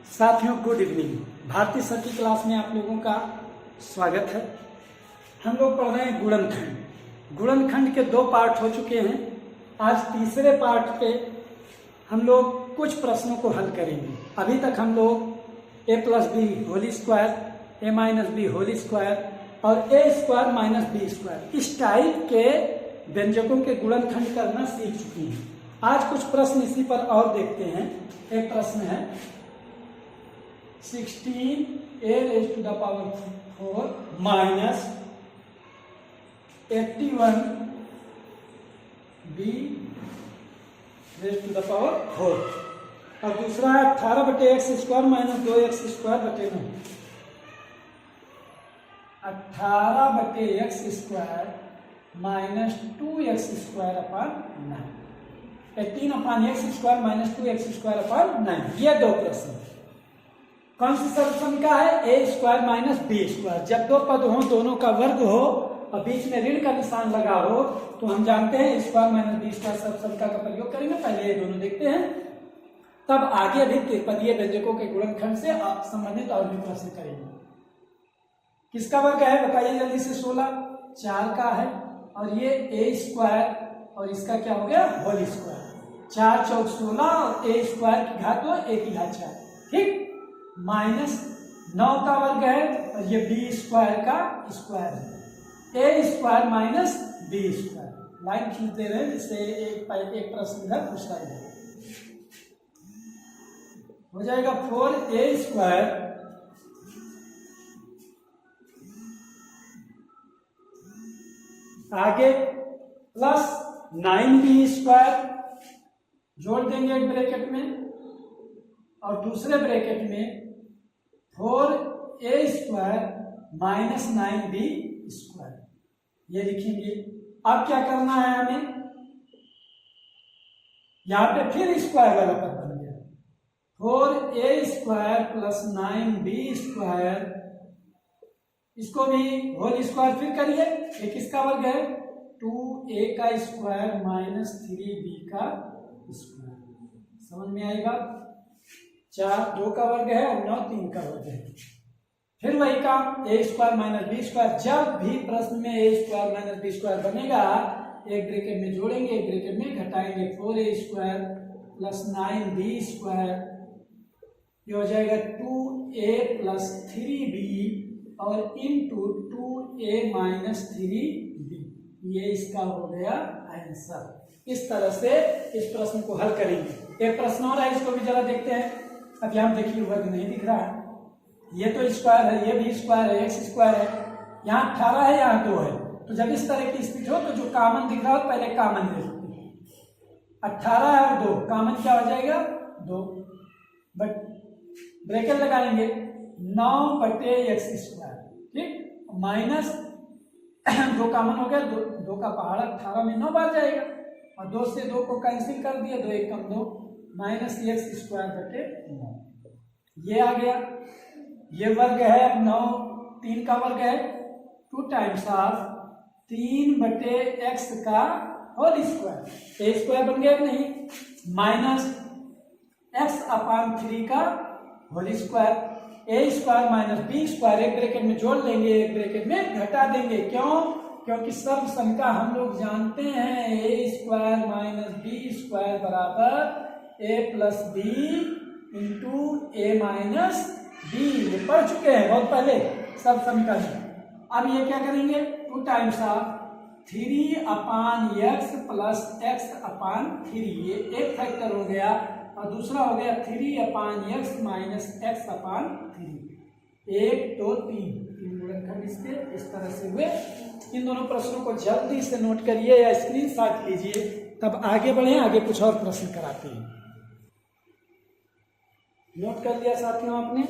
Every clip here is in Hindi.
साथियों गुड इवनिंग। भारतीय सर की क्लास में आप लोगों का स्वागत है। हम लोग पढ़ रहे हैं गुणनखंड। गुणनखंड के 2 पार्ट हो चुके हैं। आज तीसरे पार्ट पे हम लोग कुछ प्रश्नों को हल करेंगे। अभी तक हम लोग a plus b whole square, a minus b whole square और a square minus B square इस टाइप के व्यंजकों के गुणनखंड करना सीख चुके हैं। आज कुछ प्रश्न इसी पर और देखते हैं। एक प्रश्न है 16a raised to the power 4 minus 81b raised to the power 4 और दूसरा है 18/x square minus 2x square बटे 9। 18/x square minus 2x square upon 9। 18/x square minus 2x square upon 9। ये 2 प्रश्न। कौन सी सॉल्यूशन का है? A square minus B square. जब 2 पद हो, दोनों का वर्ग हो और बीच में ऋण का निशान लगा हो तो हम जानते हैं square minus B square solution का प्रयोग करेंगे। पहले ये दोनों देखते हैं, तब आगे भी त्रिपदीय व्यंजकों के गुणनखंड से संबंधित और भी प्रश्न करेंगे। किसका वर्ग है बताइए जल्दी से? 16 4 का है और ये ए स्क्वायर और इसका क्या हो गया? Whole square. 4 चौक 16 और ए स्क्वायर की घात 2 ए की घात 4। ठीक, माइनस 9 का वर्ग है और ये बी स्क्वायर का स्क्वायर है। A square minus B square. Line खींचते रहे जिससे एक प्रश्न इधर पूछा जाए। हो जाएगा 4a स्क्वायर आगे प्लस 9b स्क्वायर जोड़ देंगे एक ब्रैकेट में और दूसरे ब्रैकेट में 4a square minus 9b square ये लिखेंगे। अब क्या करना है हमें? यहां पे फिर स्क्वायर वाला पद बन गया 4a square plus 9b square. इसको भी होल स्क्वायर फिर करिए। एक किसका वर्ग है? 2a का स्क्वायर माइनस 3b का स्क्वायर। समझ में आएगा? 4 2 का वर्ग है और 9 3 का वर्ग है। फिर वही काम ए स्क्वायर माइनस बी स्क्वायर। जब भी प्रश्न में ए स्क्वायर माइनस बी स्क्वायर बनेगा एक ब्रैकेट में जोड़ेंगे, एक ब्रैकेट में घटाएंगे। 4a square plus 9b square ये हो जाएगा 2a प्लस 3b और इंटू 2a माइनस 3b। ये इसका हो गया आंसर। इस तरह से इस प्रश्न को हल करेंगे। एक प्रश्न और है, इसको भी जरा देखते हैं। अब यहाँ देखिए वर्ग नहीं दिख रहा है। ये तो स्क्वायर है, ये भी स्क्वायर है, एक्स स्क्वायर है। यहाँ 18 है, यहाँ 2 है। तो जब इस तरह की स्थिति हो तो जो कॉमन दिख रहा हो पहले कॉमन ले लेते हैं। 18 है और 2 कॉमन क्या हो जाएगा? 2। बट ब्रैकेट लगाएंगे 9/x स्क्वायर। ठीक, माइनस 2 कॉमन हो गया, 2 का पहाड़ 18 में 9 बार जाएगा और 2 से 2 को कैंसिल कर दिया, 2 1 कम 2 माइनस x स्क्वायर बटे 9। ये आ गया। ये वर्ग है 9 3 का वर्ग है 2 टाइम्स ऑफ 3/x का होल स्क्वायर। ए स्क्वायर बन गया नहीं, माइनस x अपॉन 3 का whole square. A square minus B square एक ब्रैकेट में जोड़ लेंगे, एक ब्रैकेट में घटा देंगे। क्यों? क्योंकि सर्वसम का हम लोग जानते हैं A square minus B square बराबर a plus B into A minus B. ये पढ़ चुके हैं बहुत पहले सब समीकरण। अब ये क्या करेंगे? 2 times of 3 upon x plus x upon 3। ये एक फैक्टर हो गया और दूसरा हो गया 3 upon x minus x upon 3। 1 2 3 गुणनखंड इसके इस तरह से हुए। इन दोनों प्रश्नों को जल्दी से नोट करिए या स्क्रीनशॉट लीजिए, तब आगे बढ़े। आगे कुछ और प्रश्न कराते हैं। नोट कर लिया साथियों आपने?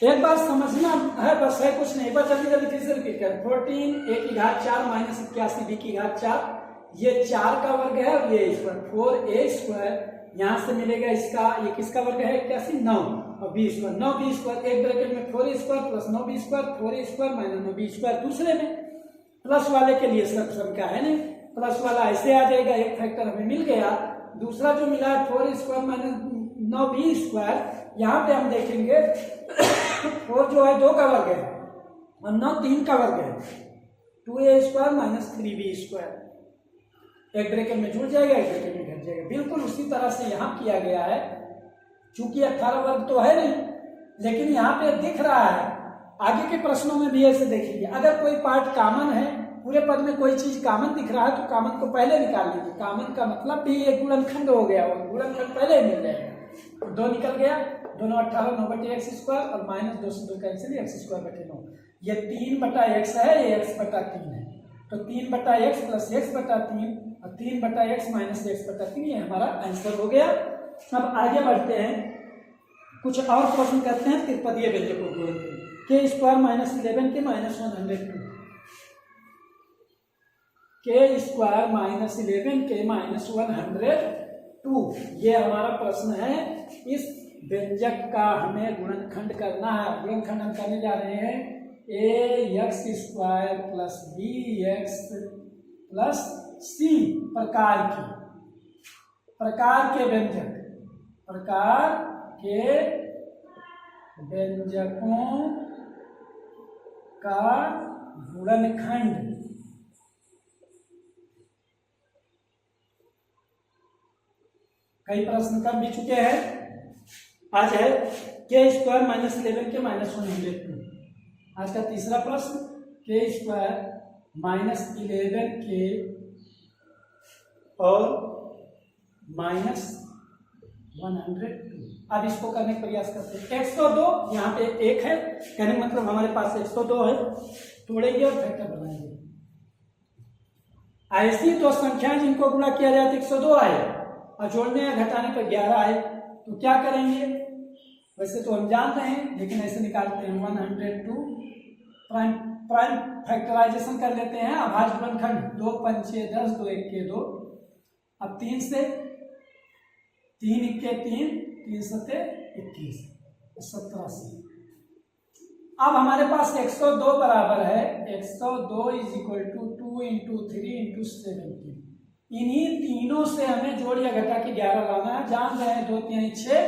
एक बार समझना है बस, है कुछ नहीं। बस जल्दी जल्दी फिर से रिपीट करें। 14 a की घात 4 माइनस 81 b की घात 4। ये 4 का वर्ग है और ये स्क्वायर 4a स्क्वायर। यहाँ से मिलेगा इसका, ये किसका वर्ग है? 81 9 और b स्क्वायर 9b स्क्वायर। एक ब्रैकेट में 4a square plus 9b square, 4a square minus 9b square. दूसरे में प्लस वाले के लिए सब का है नहीं, प्लस वाला ऐसे आ जाएगा। एक फैक्टर हमें मिल गया। दूसरा जो मिला है 4 स्क्वायर माइनस 9b स्क्वायर, यहाँ पे हम देखेंगे 4 जो है 2 का वर्ग है और 9 3 का वर्ग है, 2a square minus 3b square, एक ब्रैकेट में जुड़ जाएगा, एक ब्रैकेट में घट जाएगा। बिल्कुल उसी तरह से यहाँ किया गया है, चूंकि 18 वर्ग तो है नहीं, लेकिन यहाँ पे दिख रहा है। आगे के प्रश्नों में भी ऐसे देखेंगे, अगर कोई पार्ट कॉमन है, पूरे पद में कोई चीज कॉमन दिख रहा है तो कॉमन को पहले निकाल लीजिए। कॉमन का मतलब भी एक गुणनखंड हो गया, और गुणनखंड पहले मिल जाएगा। 2 निकल गया, दोनों 18, 9/x स्क्वायर और माइनस 2 से 2 कैंसिल, x स्क्वायर बटे 9। ये 3/x है, ये x/3 है, तो 3/x प्लस x/3 और 3/x माइनस x/3, ये हमारा आंसर हो गया। अब आगे बढ़ते हैं, कुछ और प्रश्न करते हैं त्रिपदीय व्यंजकों को जोड़ते हैं। के स्क्वायर माइनस 11 के माइनस 102, के स्क्वायर माइनस 11 के माइनस 102, ये हमारा प्रश्न है। इस व्यंजक का हमें गुणनखंड करना है। गुणनखंड हम करने जा रहे हैं ax square plus bx plus c प्रकार के व्यंजक, प्रकार के व्यंजकों का गुणनखंड। कई प्रश्न कर भी चुके हैं, आज है के स्क्वायर माइनस 11 के माइनस 102। आज का तीसरा प्रश्न, के स्क्वायर माइनस 11 के और माइनस 102। अब इसको करने का प्रयास करते हैं। 102 यहाँ पे 1 है, कहने मतलब हमारे पास 102 है, तोड़ेंगे और फैक्टर बनाएंगे। ऐसी दो संख्याएं जिनको गुणा किया जाए तो 102 आए और जोड़ने या घटाने पर 11 आए, तो क्या करेंगे? वैसे तो हम जानते हैं, लेकिन ऐसे निकालते हैं 102, प्राइम फैक्टराइजेशन कर लेते हैं। अभाज्य गुणनखंड 2 पंचे 10, 2 1 2। अब 3 से 3 1 3, 3 7 21, 17 से। अब हमारे पास 102 बराबर है 102 is equal to 2 into 3 into 17। इन्हीं तीनों से हमें जोड़ या घटा के 11 लाना है। जान रहे हैं 2 3 6,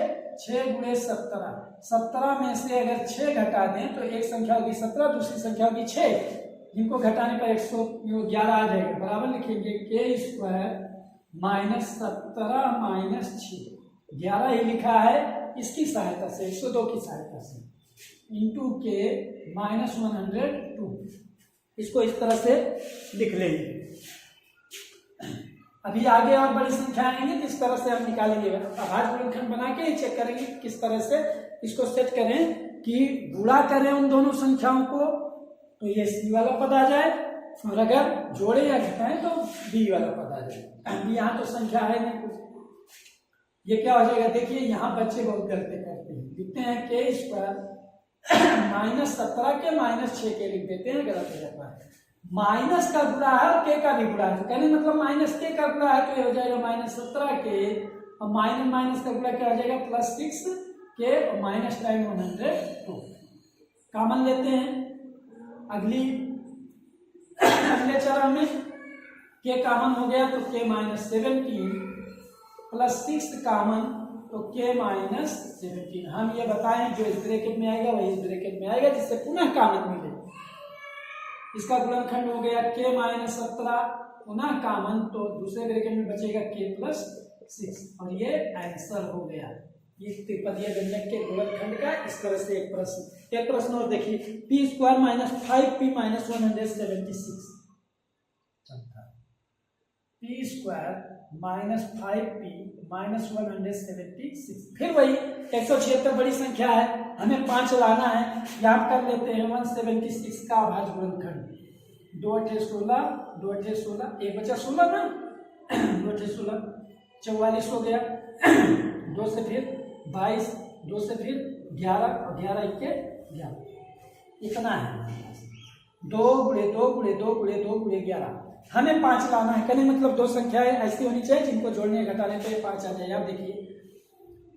6 गुणे 17, 17 में से अगर 6 घटा दें तो एक संख्या होगी 17, दूसरी संख्या होगी 6, जिनको घटाने पर 111 आ जाएगा। बराबर लिखेंगे के स्क्वायर माइनस 17 माइनस 6, 11 ही लिखा है इसकी सहायता से, 102 की सहायता से, इंटू के माइनस 102। इसको इस तरह से लिख लेंगे। अभी आगे और बड़ी संख्या आएंगे तो इस तरह से हम निकालेंगे। अभाज्य गुणनखंड बना के चेक करेंगे किस तरह से इसको सेट करें कि गुणा करें उन दोनों संख्याओं को तो ये सी वाला पद आ जाए, और अगर जोड़े या घटाएं तो बी वाला पद आ जाए। यहाँ तो संख्या है नहीं कुछ, ये क्या हो जाएगा? देखिए यहाँ बच्चे बहुत गलती करते हैं, लिखते हैं के स्क्वायर माइनस 17 के माइनस 6 के लिख देते हैं, गलत हो जाता है। माइनस का गुणा है और के का भी गुणा है, कहने मतलब माइनस के का गुणा है तो ये हो जाएगा माइनस 17 के, और माइनस माइनस का गुणा क्या हो जाएगा? प्लस 6 के और माइनस टाइम 102। कॉमन लेते हैं अगले चरण में। के कॉमन हो गया तो के माइनस 17 प्लस 6 कॉमन तो के माइनस 17। हम ये बताएं जो इस ब्रैकेट में आएगा वही इस ब्रैकेट में आएगा, जिससे पुनः कॉमन मिले। इसका गुणनखंड हो गया के माइनस 17 पुनः कॉमन, तो दूसरे ब्रैकेट में बचेगा के प्लस 6, और ये आंसर हो गया ये त्रिपदीय व्यंजक के गुणनखंड का। इस तरह से एक प्रश्न और देखिए, P square minus 5p minus 176, P square minus 5p minus 176। फिर वही 176 बड़ी संख्या है, हमें 5 लाना है, याद कर लेते हैं 176 का अभाज्य गुणनखंड। 2 8 16, 2 8 16, एक बचा 16 ना, 2 8 16 44 हो गया। 2 से फिर 22, 2 से फिर 11 और 11 1 के 11, इतना है। 2 गुणे 2 गुणे 2 गुणे 2 गुणे 11, हमें 5 लाना है। कहने मतलब दो संख्याएं ऐसी होनी चाहिए जिनको जोड़ने घटाने पे 5 आ जाए। आप देखिए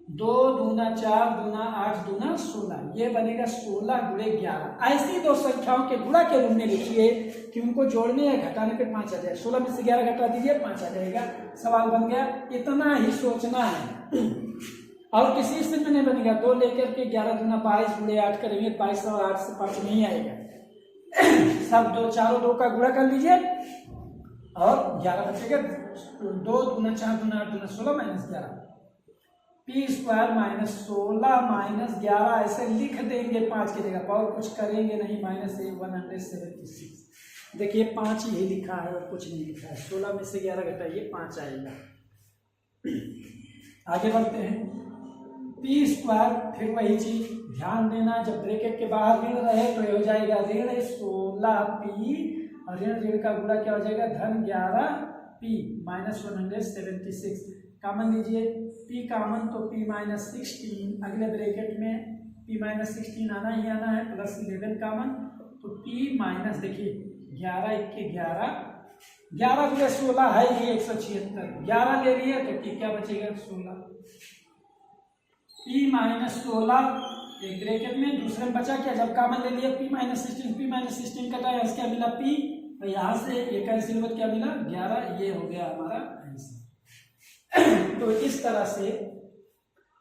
2 दूना 4 दूना 8 दूना 16, ये बनेगा 16 गुणे 11। ऐसी दो संख्याओं के गुणा के रूप में लिखिए कि उनको जोड़ने या घटाने पे 5 आ जाए। 16 में से 11 घटा दीजिए 5 आ जाएगा, सवाल बन गया। इतना ही सोचना है। और किसी स्थिति में नहीं बनेगा। 2 लेकर के 11 दूना 22 गुणे 8 करेंगे, 22 और 8 से 5 नहीं आएगा। सब 2 चारों 2 का गुणा कर लीजिए और 11 बचेगा। 2 दूना 4 दूना 8 दूना 16 minus 11 P square minus 16 minus 11 ऐसे लिख देंगे 5 की जगह, और कुछ करेंगे नहीं। माइनस 176 देखिए 5 ही लिखा है और कुछ नहीं लिखा है। 16 में से 11 घटाइए 5 आएगा। आगे बढ़ते हैं। पी स्क्वायर फिर वही चीज ध्यान देना, जब ब्रैकेट के बाहर ऋण रहे तो ये हो जाएगा ऋण 16p और ऋण का गुणा क्या हो जाएगा धन 11p माइनस 176 कॉमन लीजिए। p कॉमन तो p माइनस 16 अगले ब्रैकेट में p माइनस 16 आना ही आना है, प्लस 11 कॉमन तो p माइनस देखिए 11 1 11 11 गुणे 16 है ही 176, 11 ले लिए तो p क्या बचेगा 16 p माइनस 16 एक ब्रैकेट में, दूसरे में बचा क्या जब कॉमन ले लिया p माइनस 16 कटा है क्या मिला p और यहाँ से एक कैंसिल क्या मिला 11, ये हो गया हमारा आंसर। तो इस तरह से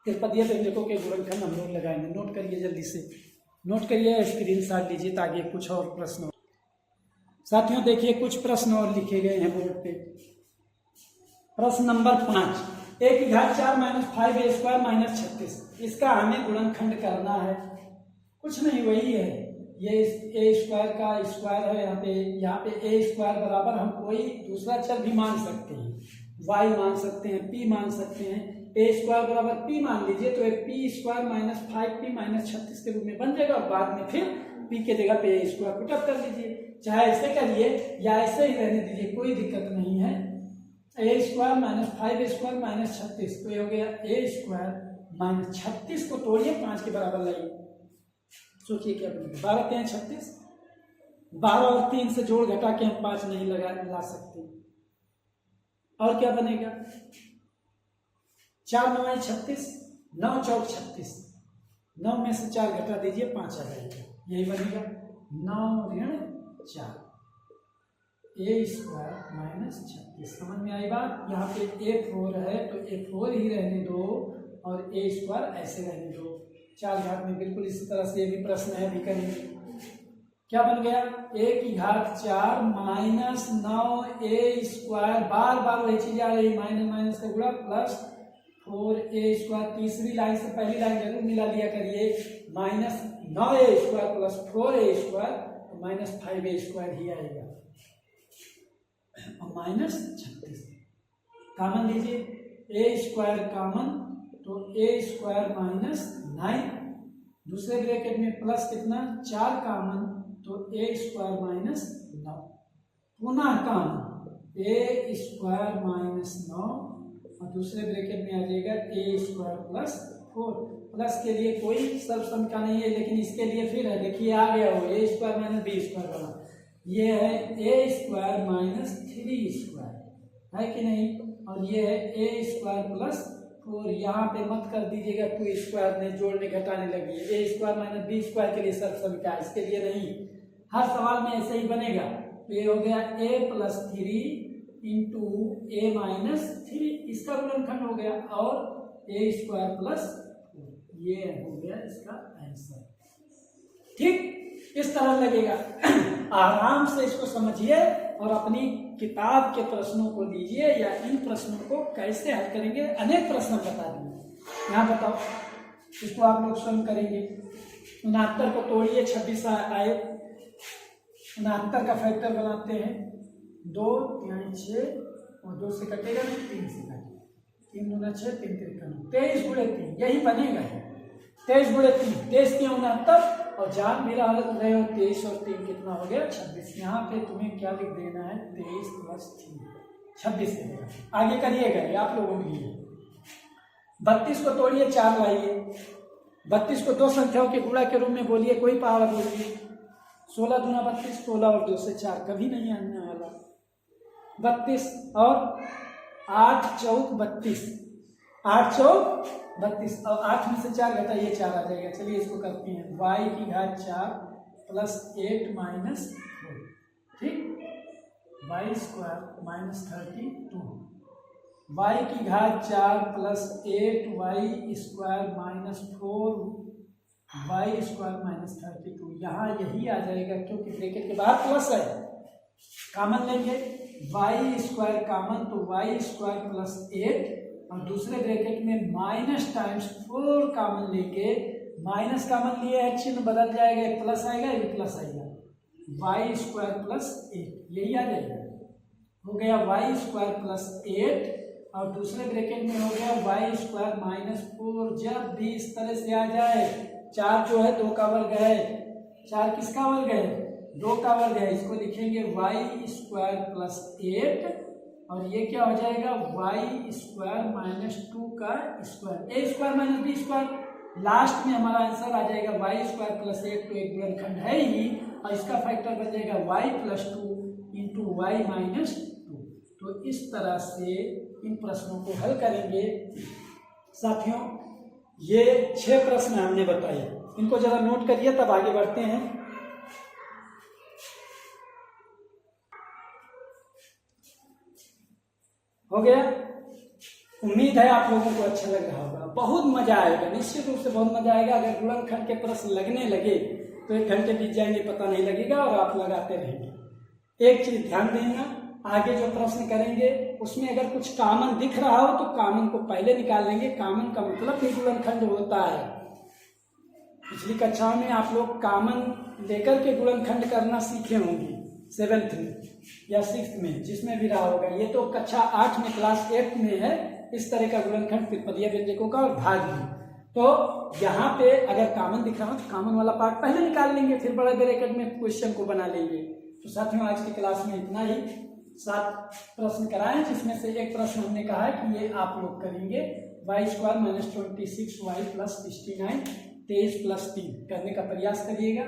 त्रिपदीय व्यंजकों के गुणनखंड हम लोग लगाएंगे। नोट करिए जल्दी से, नोट करिए, स्क्रीनशॉट लीजिए ताकि कुछ और प्रश्न। साथियों देखिए कुछ प्रश्न और लिखे गए हैं बोर्ड पे। प्रश्न नंबर 5, a की घात 4 माइनस 5a स्क्वायर माइनस 36, इसका हमें गुणनखंड करना है। कुछ नहीं वही है, ये a स्क्वायर का स्क्वायर है, यहाँ पे a स्क्वायर बराबर हम कोई दूसरा चर भी मान सकते हैं, y मान सकते हैं, p मान सकते हैं। a स्क्वायर बराबर p मान लीजिए तो एक p square minus 5p minus 36 के रूप में बन जाएगा और बाद में फिर p के जगह पे a स्क्वायर पुटअप कर लीजिए, चाहे ऐसे करिए या ऐसे ही रहने दीजिए, कोई दिक्कत नहीं है। a square minus 5a square minus 36 तो ये हो गया a स्क्वायर माइनस 36 को तोड़िए 5 के बराबर लाइए, सोचिए क्या बनेगा 12 3 36, 12 और 3 से जोड़ घटा के हम 5 नहीं ला सकते, और क्या बनेगा 4 9 36, 9 चौक 36, 9 में से 4 घटा दीजिए 5 आ जाएगा, यही बनेगा 9 ऋण 4 a स्क्वायर माइनस 36। समझ में आई बात। यहाँ पे a4 है तो a4 ही रहने दो और a स्क्वायर ऐसे रहने दो। 4 घात में बिल्कुल इसी तरह से ये भी प्रश्न है, भी करेंगे। क्या बन गया a की घात 4 माइनस 9a स्क्वायर, बार बार वही चीज आ रही, माइनस माइनस का गुणा प्लस 4a स्क्वायर, तीसरी लाइन से पहली लाइन जरूर मिला लिया करिए, minus 9a square plus 4a square तो माइनस 5a स्क्वायर ही आएगा और माइनस 36 कॉमन लीजिए, a स्क्वायर कॉमन तो a स्क्वायर माइनस 9, दूसरे ब्रैकेट में प्लस कितना 4 कॉमन तो a स्क्वायर माइनस 9, पुनः कॉमन a स्क्वायर माइनस 9 और दूसरे ब्रैकेट में आ जाएगा a स्क्वायर प्लस 4। प्लस के लिए कोई सर्व समीकरण नहीं है, लेकिन इसके लिए फिर है, देखिए आ गया वो a square minus b square बना, ये है a स्क्वायर माइनस 3 स्क्वायर है कि नहीं, और ये है a स्क्वायर प्लस 4। यहाँ पे मत कर दीजिएगा 2 स्क्वायर ने जोड़ने घटाने लगी है, a square minus b square के लिए सर्व समीकरण, इसके लिए नहीं, हर सवाल में ऐसे ही बनेगा। तो ये हो गया a plus 3 into a minus 3, इसका गुणनखंड हो गया, और a स्क्वायर प्लस 4, ये हो गया इसका आंसर। ठीक, इस तरह लगेगा। आराम से इसको समझिए और अपनी किताब के प्रश्नों को लीजिए या इन प्रश्नों को कैसे हल करेंगे, अनेक प्रश्न बता दिए। यहाँ बताओ, इसको आप लोग स्वयं करेंगे। 69 को तोड़िए 26 आए, 69 का फैक्टर बनाते हैं 2 3 6 और 2 से कटेगा 3 से कटेगा, 3 दूना 6 3 3 23 गुणे 3, यही बनेगा 23 गुणे 3, 23 के 69 और जान भी रहे हो 23 और 3 कितना हो गया 26। यहाँ पे तुम्हें क्या लिख देना है 23 प्लस 3 26 देगा। आगे करिएगा आप लोगों के लिए। 32 को तोड़िए 4 लाइए, 32 को 2 संख्याओं के गुणा के रूप में बोलिए, कोई पहाड़ बोलिए, 16 दूना 32, 16 और 2 से 4 कभी नहीं आने वाला, 32 और 8 चौक 32, 8 चौक 32 और 8 में से 4 घटाइए 4 आ जाएगा। चलिए इसको करते हैं, y की घात 4 प्लस 8 माइनस 4, ठीक, y स्क्वायर माइनस 32 y की घात 4 plus 8y square minus 4y square minus 32। यहाँ यही आ जाएगा क्योंकि ब्रैकेट के बाहर प्लस है, कॉमन लेंगे y स्क्वायर कॉमन, तो y स्क्वायर प्लस 8 और दूसरे ब्रैकेट में माइनस टाइम्स 4 कॉमन लेके, माइनस कॉमन लिए है, चिन्ह बदल जाएगा, एक प्लस आएगा एक प्लस आएगा, y स्क्वायर प्लस 8 यही आ जाएगा। हो गया y स्क्वायर प्लस 8 और दूसरे ब्रैकेट में हो गया y स्क्वायर माइनस 4। जब भी इस तरह से आ जाए, 4 जो है 2 का वर्ग है, 4 किसका वर्ग है 2 का वर्ग है, इसको लिखेंगे y स्क्वायर प्लस 8 और ये क्या हो जाएगा y स्क्वायर माइनस 2 का square, A square minus B square. Last में हमारा आंसर आ जाएगा y स्क्वायर प्लस 8, तो एक गुणनखंड है ही और इसका फैक्टर बन जाएगा y plus 2 into Y minus 2। तो इस तरह से इन प्रश्नों को हल करेंगे। साथियों ये 6 प्रश्न हमने बताए, इनको जरा नोट करिए तब आगे बढ़ते हैं। हो गया, उम्मीद है आप लोगों को अच्छा लग रहा होगा, बहुत मजा आएगा, निश्चित रूप से बहुत मजा आएगा। अगर गुणनखंड के प्रश्न लगने लगे तो 1 घंटे बीत जाएंगे पता नहीं लगेगा और आप लगाते रहेंगे। एक चीज ध्यान देना, आगे जो प्रश्न करेंगे उसमें अगर कुछ कॉमन दिख रहा हो तो कॉमन को पहले निकाल लेंगे, कॉमन का मतलब भी गुणनखंड होता है। पिछली कक्षाओं में आप लोग कॉमन लेकर के गुणनखंड करना सीखे होंगे, 7th में या 6th में, जिसमें भी रहा होगा। ये तो कक्षा 8 में, क्लास 8 में है इस तरह का गुणनखंड त्रिपदीय व्यंजकों का और भाग भी। तो यहाँ पे अगर कॉमन दिख रहा हो तो कॉमन वाला पार्ट पहले निकाल लेंगे, फिर बड़े ब्रैकेट में क्वेश्चन को बना लेंगे। तो साथियों आज की क्लास में इतना ही, 7 प्रश्न कराएं, जिसमें से एक प्रश्न हमने कहा है कि ये आप लोग करेंगे y square minus 26y plus 69 23 plus 3 करने का प्रयास करिएगा,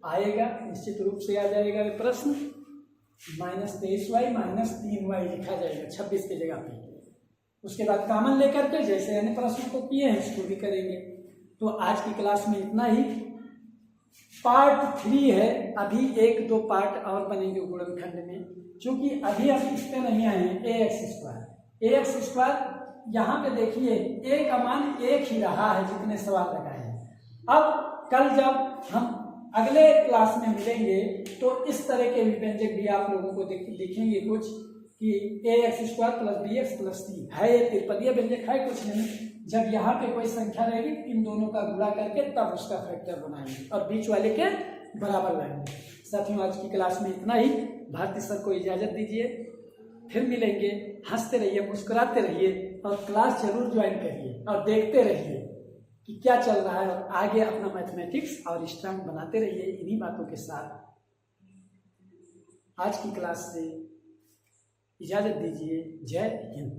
आएगा निश्चित रूप से आ जाएगा ये प्रश्न। माइनस 23y माइनस 3y लिखा जाएगा 26 की जगह पे। उसके बाद कॉमन लेकर के जैसे अन्य प्रश्नों को किए हैं इसको भी करेंगे। तो आज की क्लास में इतना ही। पार्ट 3 है, अभी 1-2 पार्ट और बनेंगे गुणनखंड में, क्योंकि अभी हम इस पे नहीं आए हैं। ax स्क्वायर यहाँ पे देखिए a का मान 1 ही रहा है जितने सवाल लगाए हैं। अब कल जब हम अगले क्लास में मिलेंगे तो इस तरह के व्यंजक भी आप लोगों को दिखेंगे कुछ, कि ax square plus bx plus 3 है, ये त्रिपदीय व्यंजक है कुछ नहीं। जब यहाँ पे कोई संख्या रहेगी इन दोनों का गुणा करके तब उसका फैक्टर बनाएंगे और बीच वाले के बराबर लाएंगे। साथियों आज की क्लास में इतना ही। भारती सर को इजाजत दीजिए, फिर मिलेंगे। हंसते रहिए, मुस्कुराते रहिए और क्लास जरूर ज्वाइन करिए और देखते रहिए कि क्या चल रहा है और आगे अपना मैथमेटिक्स और स्ट्रांग बनाते रहिए इन्हीं बातों के साथ। आज की क्लास से इजाजत दीजिए। जय हिंद।